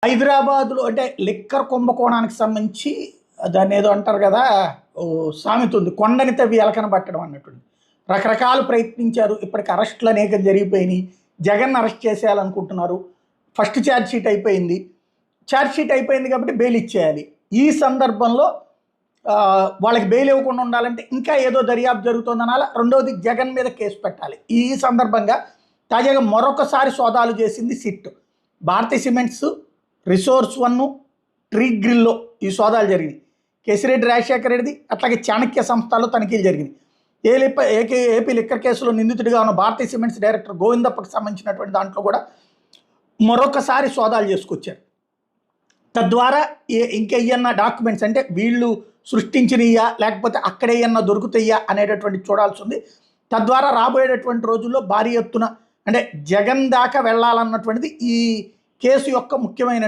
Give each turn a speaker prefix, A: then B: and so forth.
A: హైదరాబాద్‌లో అంటే లిక్కర్ కుంభకోణానికి సంబంధించి దాన్నేదో అంటారు గదా! సామెత ఉంది. కొండని తవ్వి ఎలకన పట్టడం అన్నట్టుంది. రకరకాలు ప్రయత్నించారు. ఇప్పటికి అరెస్టులు అనేకం జరిగిపోయినియి. జగన్‌ని అరెస్ట్ చేసేయాలనుకుంటున్నారు. ఫస్ట్ ఛార్జ్ షీట్ అయిపోయింది. ఛార్జ్ షీట్ అయిపోయింది కాబట్టి బెయిల్ ఇచ్చేయాలి. ఈ సందర్భంలో వాళ్ళకి బెయిల్ ఇవ్వకుండా ఉండాలంటే ఇంకా ఏదో దర్యాప్తు జరుగుతుందనాలా. రెండోది జగన్ మీద కేసు పెట్టాలి. ఈ సందర్భంగా తాజాగా మరొకసారి సోదాలు చేసింది SIT. Bharathi cements, resource one, tree గ్రిల్లో ఈ సోదాలు జరిగినాయి. కేసిరెడ్డి రాజశేఖర రెడ్డిది అట్లాగే చాణక్య సంస్థలో తనిఖీలు జరిగినాయి. ఏపీ లిక్కర్ కేసులో నిందితుడిగా ఉన్న భారతీ సిమెంట్స్ డైరెక్టర్ గోవిందప్పకి సంబంధించినటువంటి దాంట్లో కూడా మరొకసారి సోదాలు చేసుకొచ్చారు. తద్వారా ఇంకేయన్నా డాక్యుమెంట్స్ అంటే వీళ్ళు సృష్టించినయ్యా లేకపోతే అక్కడే ఏమన్నా దొరుకుతాయా అనేటటువంటి చూడాల్సి ఉంది. తద్వారా రాబోయేటటువంటి రోజుల్లో భారీ ఎత్తున అంటే జగన్ దాకా వెళ్ళాలన్నటువంటిది ఈ కేసు యొక్క ముఖ్యమైన